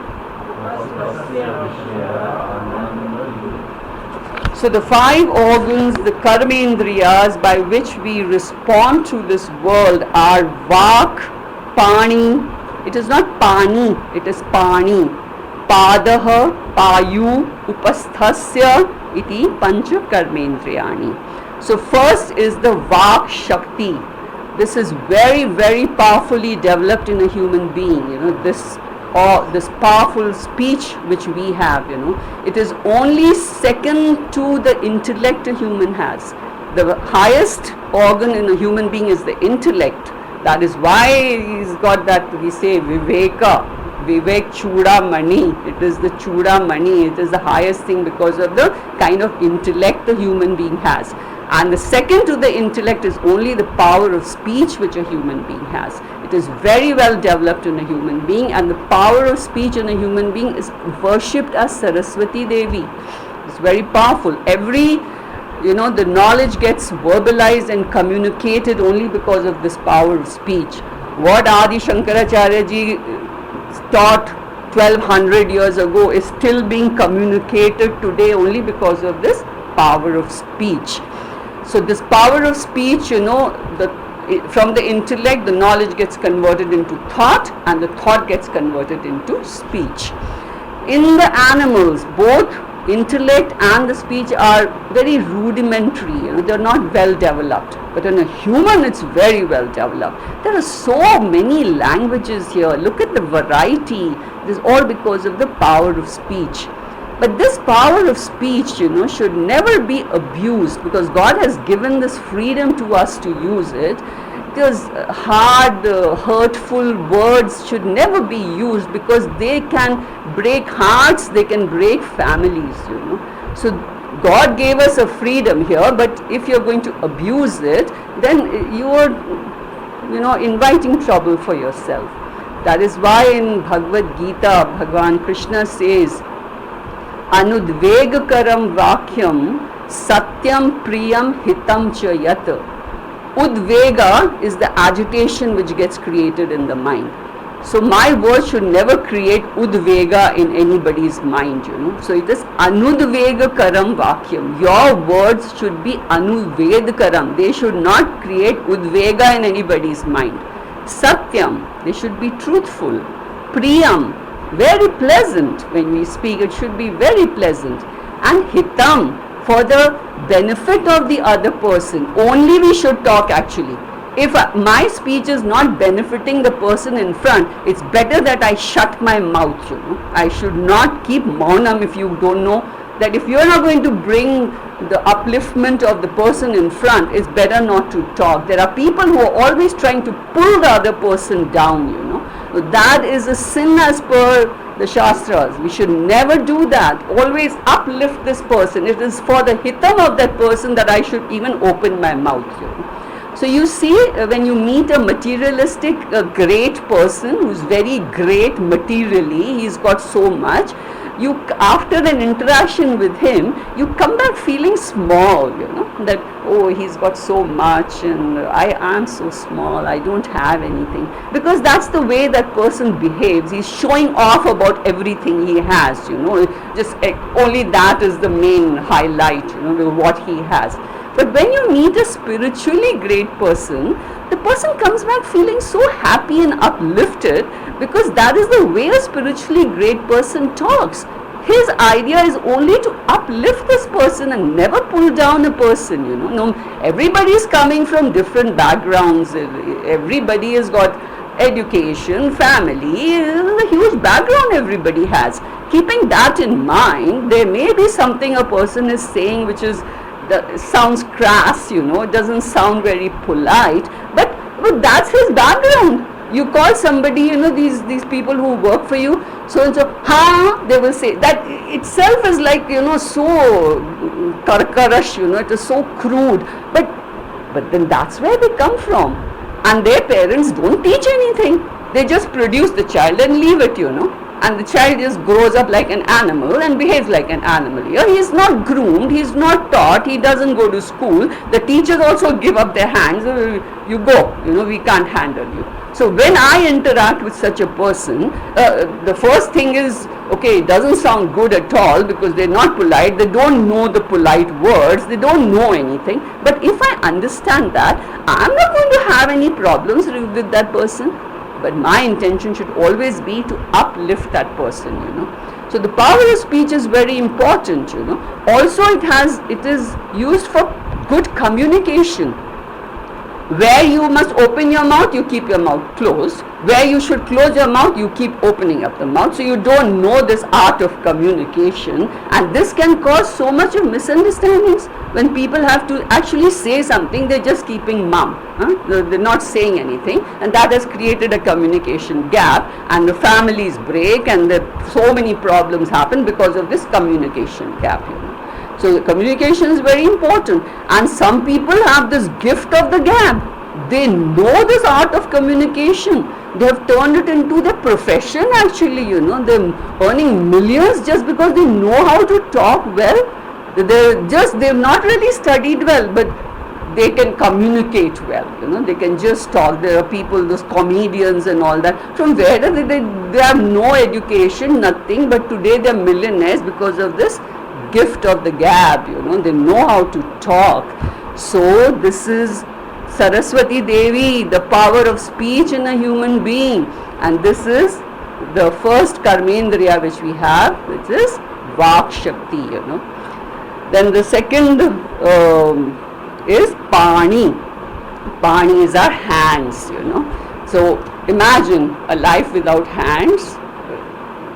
So the five organs, the karmendriyas by which we respond to this world are vak, pani, it is not pani, it is pani, padaha, payu, upasthasya iti pancha karmendriyani. So first is the vak shakti. This is very, very powerfully developed in a human being, this powerful speech which we have, it is only second to the intellect a human has. The highest organ in a human being is the intellect. That is why he's got that, we say viveka, vivek chudamani. It is the chudamani, it is the highest thing because of the kind of intellect the human being has. And the second to the intellect is only the power of speech which a human being has. It is very well developed in a human being, and the power of speech in a human being is worshipped as Saraswati Devi. It's very powerful. Every, the knowledge gets verbalized and communicated only because of this power of speech. What Adi Shankaracharya ji taught 1200 years ago is still being communicated today only because of this power of speech. So this power of speech, from the intellect, the knowledge gets converted into thought, and the thought gets converted into speech. In the animals, both intellect and the speech are very rudimentary, they're not well developed. But in a human, it's very well developed. There are so many languages here. Look at the variety. This is all because of the power of speech. But this power of speech, should never be abused, because God has given this freedom to us to use it. Because hard, hurtful words should never be used, because they can break hearts, they can break families, So God gave us a freedom here, but if you're going to abuse it, then you are, inviting trouble for yourself. That is why in Bhagavad Gita, Bhagavan Krishna says, Anudvegakaram vakyam satyam priyam hitam cha yat. Udvega is the agitation which gets created in the mind. So my words should never create udvega in anybody's mind, So it is anudvegakaram vakyam. Your words should be anudvedkaram. They should not create udvega in anybody's mind. Satyam, they should be truthful. Priyam, very pleasant. When we speak, it should be very pleasant. And hitam, for the benefit of the other person. Only we should talk actually. If my speech is not benefiting the person in front, it's better that I shut my mouth, I should not keep maunam if you don't know that if you're not going to bring the upliftment of the person in front, it's better not to talk. There are people who are always trying to pull the other person down, So that is a sin as per the Shastras. We should never do that. Always uplift this person. It is for the hitam of that person that I should even open my mouth, So you see, when you meet a materialistic, great person who's very great materially, he's got so much, after an interaction with him, you come back feeling small, that, oh, he's got so much and I am so small, I don't have anything. Because that's the way that person behaves. He's showing off about everything he has, just only that is the main highlight, what he has. But when you meet a spiritually great person, the person comes back feeling so happy and uplifted, because that is the way a spiritually great person talks. His idea is only to uplift this person and never pull down a person, No, everybody is coming from different backgrounds. Everybody has got education, family, a huge background everybody has. Keeping that in mind, there may be something a person is saying which is It sounds crass, it doesn't sound very polite, but that's his background. You call somebody, these people who work for you, so and so, they will say. That itself is like, so karkarash, it is so crude. But then that's where they come from. And their parents don't teach anything. They just produce the child and leave it, and the child just grows up like an animal and behaves like an animal. He's not groomed, he's not taught, he doesn't go to school. The teachers also give up their hands. You go, we can't handle you. So when I interact with such a person, the first thing is, okay, it doesn't sound good at all because they're not polite, they don't know the polite words, they don't know anything. But if I understand that, I'm not going to have any problems with that person. But my intention should always be to uplift that person, So the power of speech is very important, Also it is used for good communication. Where you must open your mouth, you keep your mouth closed. Where you should close your mouth, you keep opening up the mouth. So you don't know this art of communication, and this can cause so much of misunderstandings. When people have to actually say something, they're just keeping mum. They're not saying anything, and that has created a communication gap, and the families break, and so many problems happen because of this communication gap. So communication is very important, and some people have this gift of the gab. They know this art of communication. They have turned it into their profession actually, They're earning millions just because they know how to talk well. They've not really studied well, but they can communicate well, they can just talk. There are people, those comedians and all that, from where they have no education, nothing, but today they're millionaires because of this gift of the gab, they know how to talk. So this is Saraswati Devi, the power of speech in a human being, and this is the first karmendriya which we have, which is Vak Shakti, Then the second is Pani. Pani is our hands, So imagine a life without hands.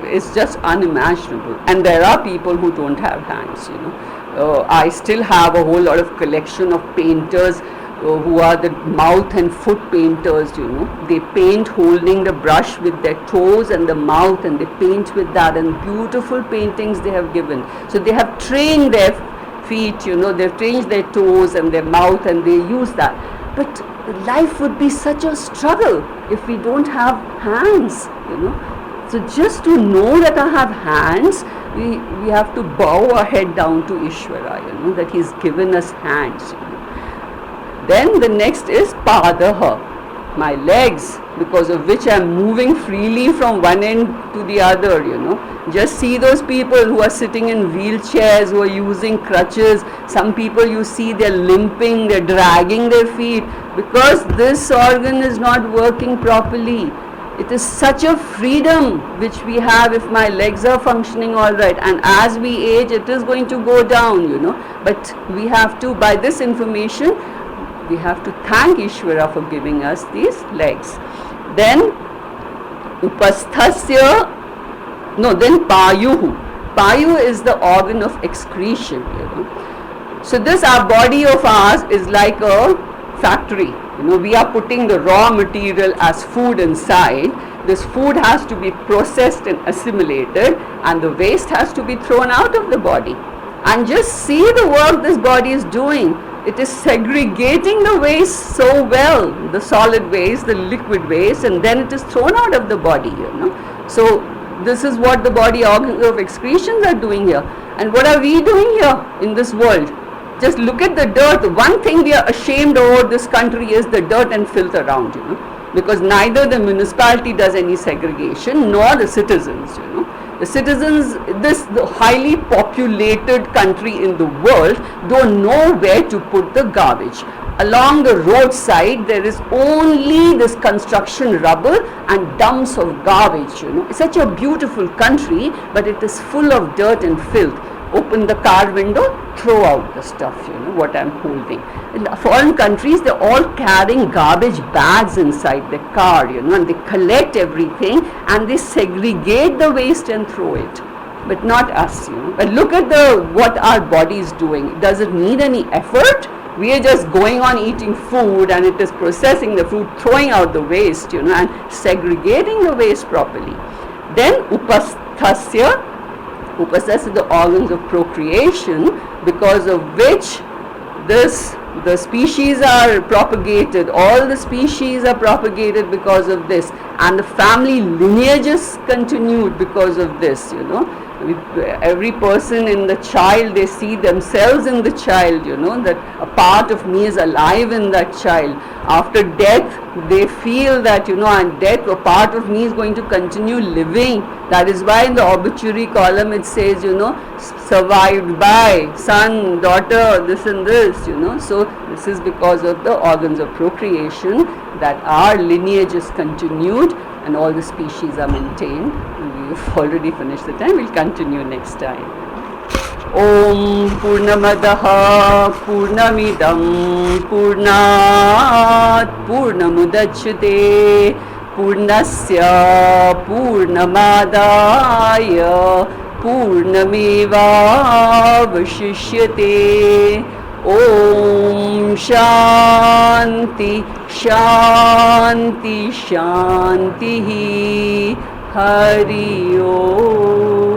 It's just unimaginable, and there are people who don't have hands. I still have a whole lot of collection of painters who are the mouth and foot painters. They paint holding the brush with their toes and the mouth, and they paint with that, and beautiful paintings they have given. So they have trained their feet, they've trained their toes and their mouth, and they use that. But life would be such a struggle if we don't have hands. So just to know that I have hands, we have to bow our head down to Ishvara, that He's given us hands. Then the next is Padaha, my legs, because of which I'm moving freely from one end to the other, Just see those people who are sitting in wheelchairs, who are using crutches. Some people you see, they're limping, they're dragging their feet because this organ is not working properly. It is such a freedom which we have if my legs are functioning all right, and as we age it is going to go down, But we have to, by this information, we have to thank Ishvara for giving us these legs. Then then Payuhu. Payu is the organ of excretion, So this, our body of ours is like a factory. We are putting the raw material as food inside. This food has to be processed and assimilated, and the waste has to be thrown out of the body. And just see the work this body is doing. It is segregating the waste so well, the solid waste, the liquid waste, and then it is thrown out of the body, So this is what the body organs of excretions are doing here. And what are we doing here in this world? Just look at the dirt. One thing we are ashamed over this country is the dirt and filth around, because neither the municipality does any segregation nor the citizens, The citizens, the highly populated country in the world, don't know where to put the garbage. Along the roadside, there is only this construction rubble and dumps of garbage, It's such a beautiful country, but it is full of dirt and filth. Open the car window, throw out the stuff, what I'm holding. In foreign countries, they're all carrying garbage bags inside the car, and they collect everything and they segregate the waste and throw it. but not us, But look at what our body is doing. Does it need any effort? We are just going on eating food, and it is processing the food, throwing out the waste, and segregating the waste properly. Then upasthasya is the organs of procreation, because of which the species are propagated. All the species are propagated because of this, and the family lineage is continued because of this. Every person in the child, they see themselves in the child, that a part of me is alive in that child. After death, they feel that, and death, a part of me is going to continue living. That is why in the obituary column it says, survived by son, daughter, this and this, So this is because of the organs of procreation, that our lineage is continued and all the species are maintained. We've already finished the time. We'll continue next time. Om Purnamadaha Purnamidam Purnat Purnamudachyate Purnasya Purnamadaya Purnameva Vashishyate. Om Shanti Shanti Shanti Hari Om.